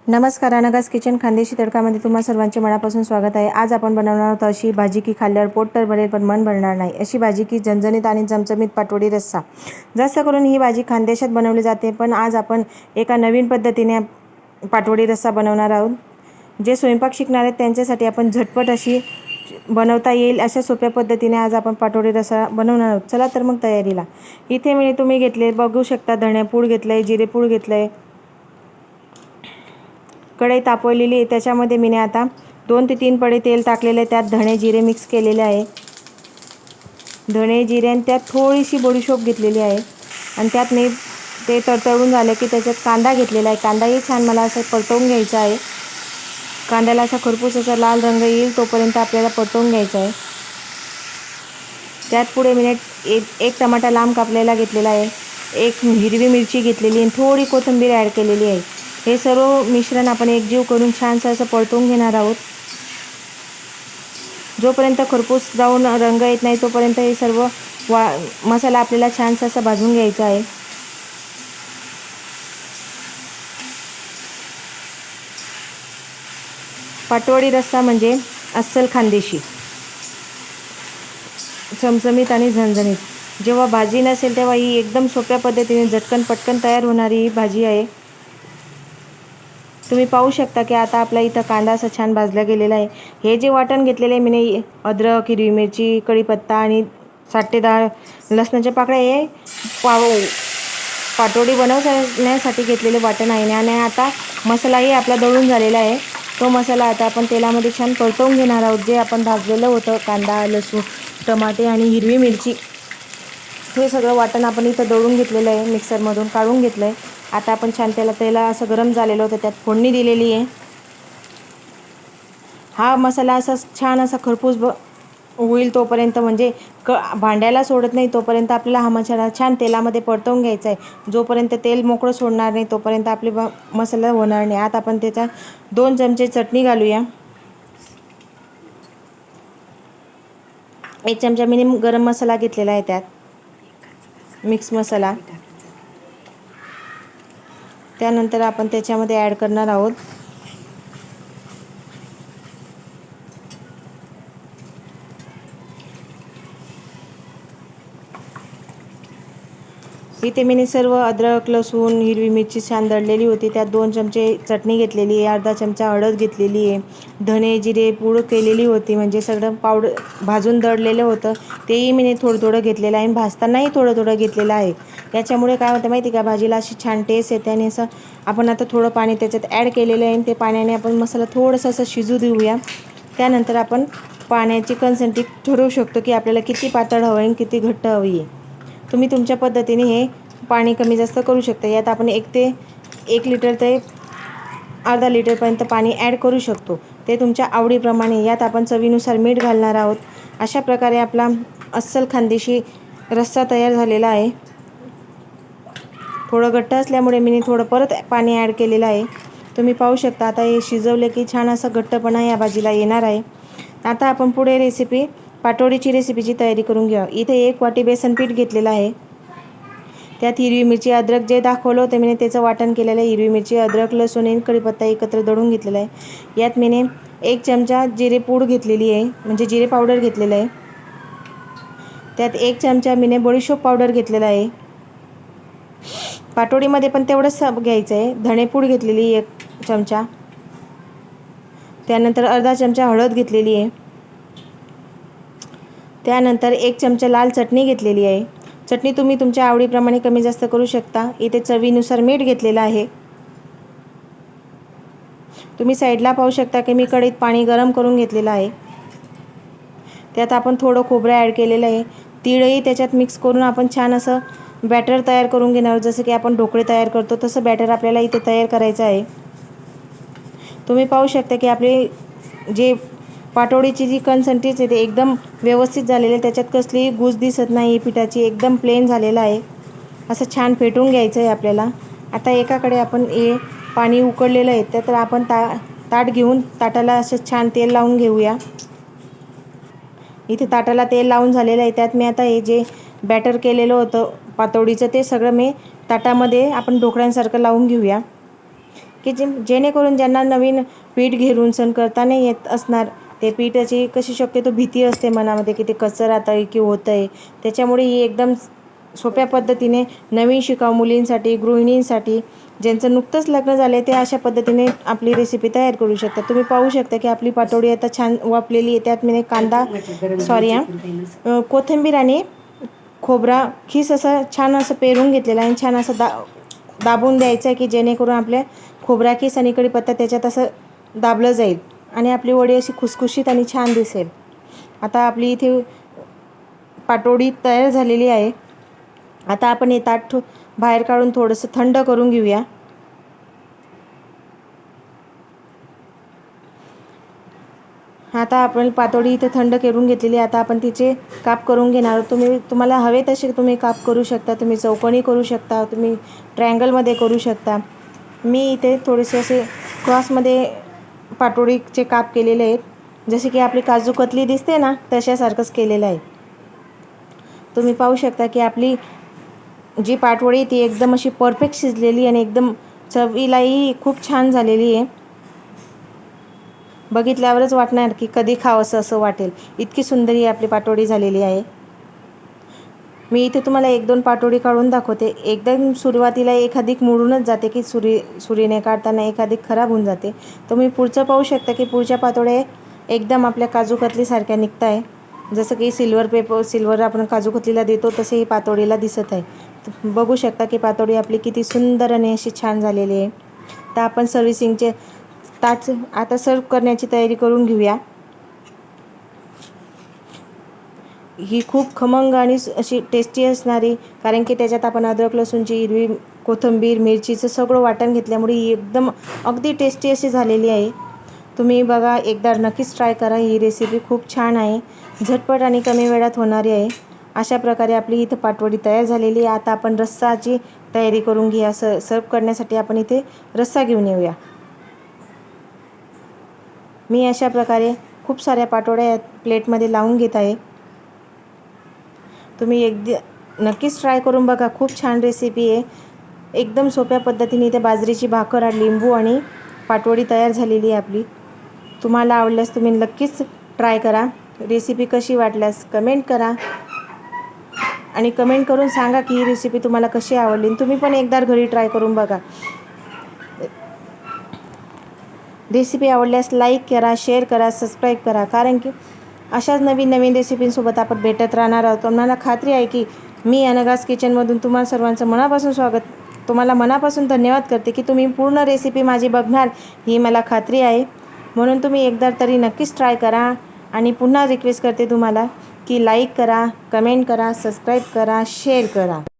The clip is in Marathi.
नमस्कार, अनघास किचन खानदेशी तडकामध्ये तुम्हा सर्वांचे मनापासून स्वागत आहे। आज आपण बनवणार आहोत अशी भाजी की खाल्ल्यावर पोट तर भरेल पण मन भरणार नाही अशी भाजी की झणझणीत आणि चमचमीत पाटवडी रस्सा। जास्त करून ही भाजी खानदेशात बनवली जाते, पण आज आपण एका नवीन पद्धतीने पाटवडी रस्सा बनवणार आहोत। जे स्वयंपाक शिकणार आहेत त्यांच्यासाठी आपण झटपट अशी बनवता येईल अशा सोप्या पद्धतीने आज आपण पाटवडी रस्सा बनवणार आहोत। चला तर मग तयारीला। इथे मी तुम्ही घेतले बघू शकता, धणेपूड घेतलंय, जिरेपूड घेतलंय, कढई तापवलेली आहे। त्याच्यामध्ये मी आता 2 ते 3 पळी तेल टाकलेले आहे। त्यात धणे जिरे मिक्स केलेले आहे। धणे जिरे आणि त्यात थोडीशी बडीशोप घेतलेली आहे आणि त्यात मी ते तडतडून झाले की त्याच्यात कांदा घेतलेला आहे। कांदाही छान मला असं परतवून घ्यायचा आहे। कांद्याला असा खरपूस असा लाल रंग येईल तोपर्यंत आपल्याला परतवून घ्यायचा आहे। त्यात पुढे मी एक टमाटा लांब कापलेला घेतलेला आहे, एक हिरवी मिरची घेतलेली आणि थोडी कोथिंबीर ॲड केलेली आहे। हे सर्व मिश्रण आपण एकजीव करून छानसं असं परतवून घेणार आहोत। जोपर्यंत खरपूस ब्राऊन रंग येत नाही तोपर्यंत हे सर्व मसाला आपल्याला छानसं असं भाजून घ्यायचा आहे। पाटवडी रस्सा म्हणजे अस्सल खानदेशी, चमचमीत आणि झणझणीत। जेव्हा भाजी नसेल तेव्हा ही एकदम सोप्या पद्धतीने झटकन पटकन तयार होणारी ही भाजी आहे। तुम्ही पाहू शकता की आता आपला इथं कांदा असा छान भाजला गेलेला आहे। हे जे वाटण घेतलेले आहे मी अद्रक, हिरवी मिरची, कढीपत्ता आणि 7 ते 10 लसणाच्या पाकळ्या हे पाटवडी बनवण्यासाठी घेतलेले वाटण आहे। आणि आता मसालाही आपला दळून झालेला आहे। तो मसाला आता आपण तेलामध्ये छान परतवून घेणार आहोत। जे आपण भाजलेलं होतं कांदा, लसूण, टमाटे आणि हिरवी मिरची, हे सगळं वाटण आपण इथं दळून घेतलेलं आहे, मिक्सरमधून काढून घेतलं आहे। आता आपण छान तेल असं गरम झालेलं होतं, त्यात फोडणी दिलेली आहे। हा मसाला असा छान असा खरपूस होईल तोपर्यंत, म्हणजे भांड्याला सोडत नाही तोपर्यंत आपल्याला हा मसाला छान तेलामध्ये परतवून घ्यायचा आहे। जोपर्यंत तेल मोकळं सोडणार नाही तोपर्यंत आपले मसाला होणार नाही। आता आपण त्याचा 2 चमचे चटणी घालूया। 1 चमचा मी गरम मसाला घेतलेला आहे, त्यात मिक्स मसाला। त्यानंतर आपण त्याच्यामध्ये ॲड करणार आहोत इथे मी सर्व अद्रक, लसूण, हिरवी मिरची छान दळलेली होती, त्यात 2 चमचे चटणी घेतलेली आहे, अर्धा चमचा हळद घेतलेली आहे, धणे जिरे पूड केलेली होती, म्हणजे सगळं पावडर भाजून दळलेलं होतं तेही मी थोडं घेतलेलं आहे आणि भाजतानाही थोडं घेतलेलं आहे। याच्यामुळे काय होतं माहिती का, भाजीला अशी छान टेस्ट येते। आणि असं आपण आता थोडं पाणी त्याच्यात ॲड केलेलं आहे आणि ते पाण्याने आपण मसाला थोडंसं असं शिजू देऊया। त्यानंतर आपण पाण्याची कन्सिस्टन्सी ठरवू शकतो की आपल्याला किती पातळ हवं आहे आणि किती घट्ट हवी आहे। तुम्ही तुमच्या पद्धतीने हे पाणी कमी जास्त करू शकता। यात आपण 1 लिटर ते अर्धा लिटरपर्यंत पाणी ॲड करू शकतो, ते तुमच्या आवडीप्रमाणे। यात आपण चवीनुसार मीठ घालणार आहोत। अशा प्रकारे आपला अस्सल खानदेशी रस्सा तयार झालेला आहे। थोडं घट्ट असल्यामुळे मी थोडं परत पाणी ॲड केलेलं आहे। तुम्ही पाहू शकता आता हे शिजवले की छान असा घट्टपणा या भाजीला येणार आहे। आता आपण पुढे पाटवडीची रेसिपीची तयारी करून घ्या। इथे 1 वाटी बेसन पीठ घेतलेलं आहे, त्यात हिरवी मिरची, अद्रक जे दाखवलं होतं मी त्याचं वाटण केलेलं आहे। हिरवी मिरची, अद्रक, लसूण आणि कढीपत्ता एकत्र दळून घेतलेला आहे। यात मी 1 चमचा जिरे पूड घेतलेली आहे, म्हणजे जिरे पावडर घेतलेलं आहे। त्यात 1 चमचा मी बडीशोप पावडर घेतलेला आहे। पाटवडीमध्ये पण तेवढंच घ्यायचं आहे। धणेपूड घेतलेली 1 चमचा, त्यानंतर अर्धा चमचा हळद घेतलेली आहे, त्यानंतर 1 चमचा लाल चटणी घेतलेली आहे। चटणी तुम्ही तुमच्या आवडीप्रमाणे कमी जास्त करू शकता। इथे चवीनुसार मीठ घेतलेलं आहे। तुम्ही साईडला पाहू शकता की मी कढईत पाणी गरम करून घेतलेलं आहे, त्यात आपण थोडं खोबरं ॲड केलेलं आहे। तीळही त्याच्यात मिक्स करून आपण छान असं बॅटर तयार करून घेणार, जसं की आपण ढोकळे तयार करतो तसं बॅटर आपल्याला इथे तयार करायचं आहे। तुम्ही पाहू शकता की आपली जे पाटवडीची जी कन्सिस्टन्सी आहे ते एकदम व्यवस्थित झालेली आहे। त्याच्यात कसलीही गूज दिसत नाही, पिठाची एकदम प्लेन झालेलं आहे। असं छान फेटून घ्यायचं आहे आपल्याला। आता एकाकडे आपण हे पाणी उकळलेलं आहे, तर आपण ताट घेऊन ताटाला असं छान तेल लावून घेऊया। इथे ताटाला तेल लावून झालेलं आहे, त्यात मी आता हे जे बॅटर केलेलं होतं पातवडीचं ते सगळं मी ताटामध्ये आपण ढोकळ्यांसारखं लावून घेऊया। की जेणेकरून ज्यांना नवीन पीठ घेरून सण करता नाही येत असणार, ते पीठाची कशी शक्यतो भीती असते मनामध्ये की ते कसं राहतं आहे की होतं आहे, त्याच्यामुळे ही एकदम सोप्या पद्धतीने नवीन शिकाऊ मुलींसाठी, गृहिणींसाठी, ज्यांचं नुकतंच लग्न झालं आहे, ते अशा पद्धतीने आपली रेसिपी तयार करू शकतात. तुम्ही पाहू शकता की आपली पातोडी आता छान वाफलेली आहे. त्यात मी कांदा कोथिंबीर आणि खोबरा खीस असं छान असं पेरून घेतलेलं आहे आणि छान असं दाबून द्यायचं आहे की जेणेकरून आपल्या खोबरा खीस आणि कढीपत्ता त्याच्यात असं दाबलं जाईल आणि आपली वडी अशी खुसखुशीत आणि छान दिसेल. आता आपली इथे पातोडी तयार झालेली आहे. आता आपण हे ताट बाहेर काढून थोडंसं थंड करून घेऊया. आता आपण पातोडी इथे थंड करून घेतलेली. आता आपण तिचे काप करून घेणार. तुम्हाला हवे तसे तुम्ही काप करू शकता. तुम्ही चौकोनी करू शकता, तुम्ही ट्रायंगलमध्ये करू शकता. मी इथे थोडेसे असे क्रॉसमध्ये पातोडीचे काप केलेले आहेत. जसे की आपली काजू कतली दिसते ना, तशासारखंच केलेलं आहे. तुम्ही पाहू शकता की आपली जी पाटवडी ती एकदम अशी परफेक्ट शिजलेली आणि एकदम चवीलाही खूप छान झालेली आहे. बघितल्यावरच वाटणार की कधी खावंसं असं वाटेल, इतकी सुंदर ही आपली पातोडी झालेली आहे. मी इथे तुम्हाला 1-2 पातोडी काढून दाखवते. एकदम सुरुवातीला एखादी मोडूनच जाते की सुरीने काढताना एखादी खराब होऊन जाते. तुम्ही पुढचं पाहू शकता की पुढच्या पातोड्या एकदम आपल्या काजू कतलीसारख्या निघत आहे. जसं की सिल्वर आपण काजू कतलीला देतो तसे ही पातोडीला दिसत आहे. बघू शकता की पातोडी आपली किती सुंदर आणि अशी छान झालेली आहे. तर आपण सर्व्हिसिंगचे ताट आता सर्व करण्याची तयारी करून घेऊया. ही खूप खमंग आणि अशी टेस्टी असणारी, कारण की त्याच्यात आपण अद्रक लसूणची, हिरवी कोथिंबीर, मिरचीचं सगळं वाटण घेतल्यामुळे ही एकदम अगदी टेस्टी अशी झालेली आहे. तुम्ही बघा, एकदा नक्कीच ट्राय करा. ही रेसिपी खूप छान आहे, झटपट आणि कमी वेळात होणारी आहे. अशा प्रकारे आपली इथं पाटवडी तयार झालेली आहे. आता आपण रस्साची तयारी करून घेऊया. सर्व करण्यासाठी आपण इथे रस्सा घेऊन येऊया. मी अशा प्रकारे खूप साऱ्या पाटोड्या प्लेटमध्ये लावून घेत आहे. तुम्ही नक्कीच ट्राय करून बघा. खूप छान रेसिपी आहे. एकदम सोप्या पद्धतीने इथे बाजरीची भाकर, लिंबू आणि पाटवडी तयार झालेली आहे आपली. तुम्हाला आवडल्यास तुम्ही नक्कीच ट्राय करा. रेसिपी कशी वाटल्यास कमेंट करा आणि कमेंट करून सांगा की ही रेसिपी तुम्हाला कशी आवडली. तुम्ही पण एकदा घरी ट्राय करून बघा. रेसिपी आवडल्यास लाईक करा, शेअर करा, सबस्क्राईब करा, कारण की अशाच नवीन नवीन रेसिपींसोबत आपण भेटत राहणार आहोत. मला खात्री आहे की मी अनघास किचनमधून तुम्हा सर्वांचं मनापासून स्वागत, तुम्हाला मनापासून धन्यवाद करते की तुम्ही पूर्ण रेसिपी माझी बघणार ही मला खात्री आहे. म्हणून तुम्ही एकदा तरी नक्कीच ट्राय करा आणि पुन्हा रिक्वेस्ट करते तुम्हाला की लाईक करा, कमेंट करा, सबस्क्राईब करा, शेअर करा.